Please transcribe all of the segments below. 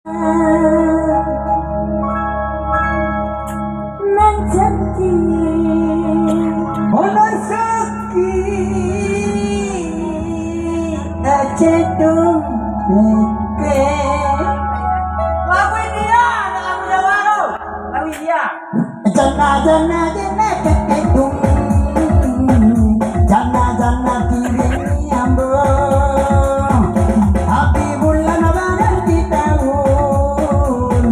nan cantik Bola sakit cedung beke. Lagu India, lagu Jawa lo. Lagu India. Jana jana jana cedung, jana jana diri ambo. Api bulan berganti tahun,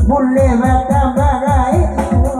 boleh baca bagai itu.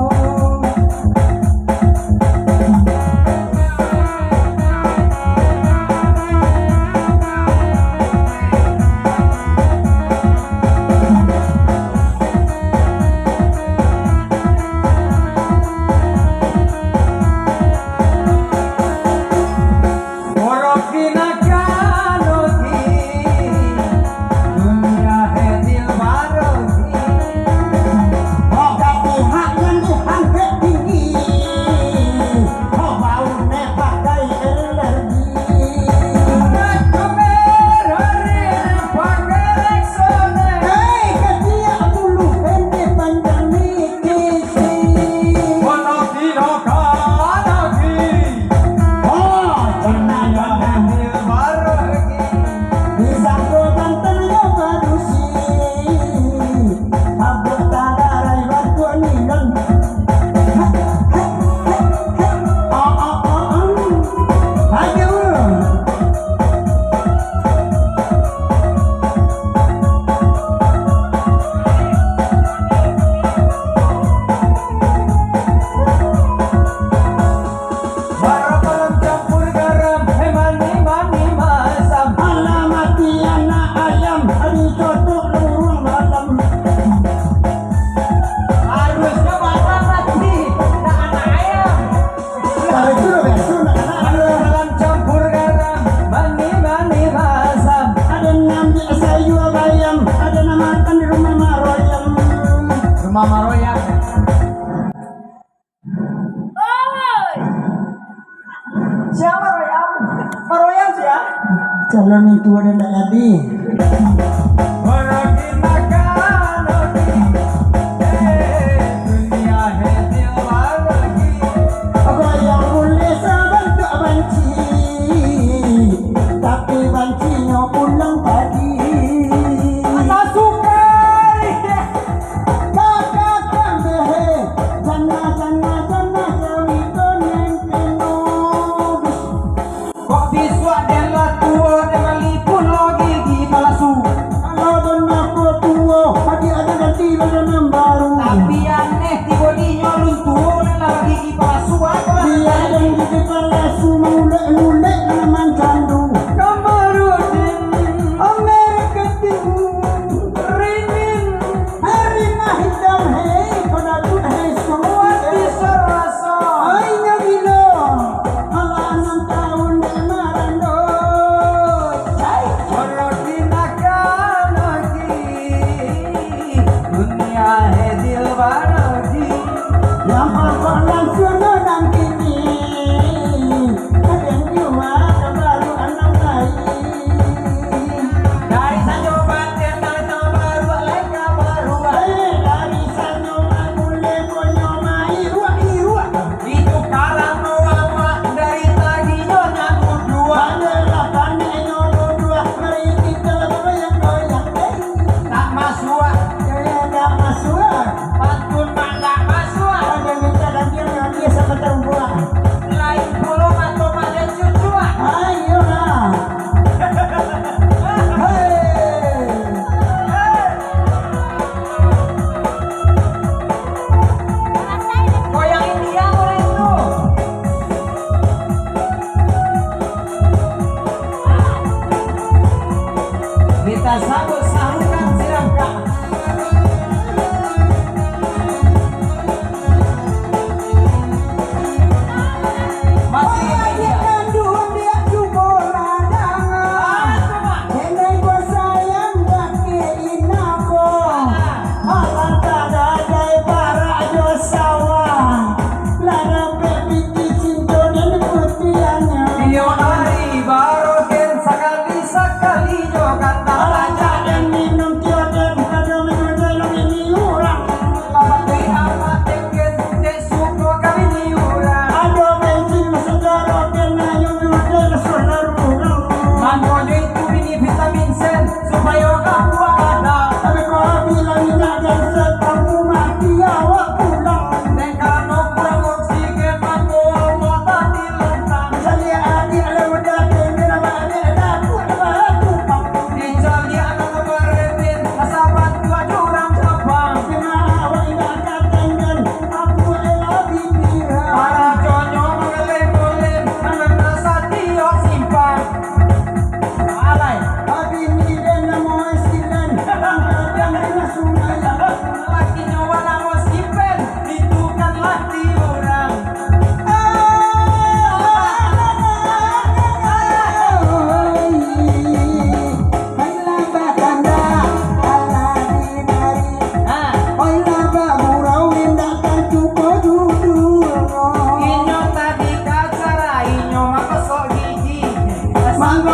Mama Royal. oi Siapa Royal? Royal siapa? Calon itu ada nak jadi. Apa yang boleh sebentuk banci, tapi bancinya pulang pagi. Tapi aneh tibodinya luntur lah gigi palsu apa? Dia dan gigi palsu mulek-mulek nama candu. Kamarudin Amerika Timur Rinin hari hitam hei pada tu hei semua bisa rasa. hanya bila ala 6 tahun marando. Walau dinakan lagi dunia hedil baragi. Yang apa langsung dan kini ada yang jua baru anak lain. Dari Sanjo Banten dari tahun baru lainnya baru. Dari sana boleh punya mai ruak. Itu kalang bawa dari tadi nyonya dua. Adalah pandai nombor 2 mari kita goyang-goyang. Tak masuk. Tak masuk. Pantun tak masuk. Ada minta lagi yang dia sama terbuang. Lain pulau atau pada cucuan. Ayolah. Hei. Goyang India oleh itu. Kita sambut sahukan silakan.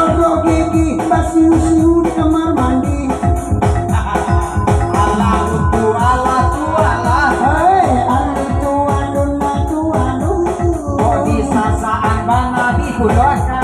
Jogo gigi basiu-siu di kamar mandi. Ala tu ala. Hei, anu tuan dun matu anu. Oh di sasaan bana di kudot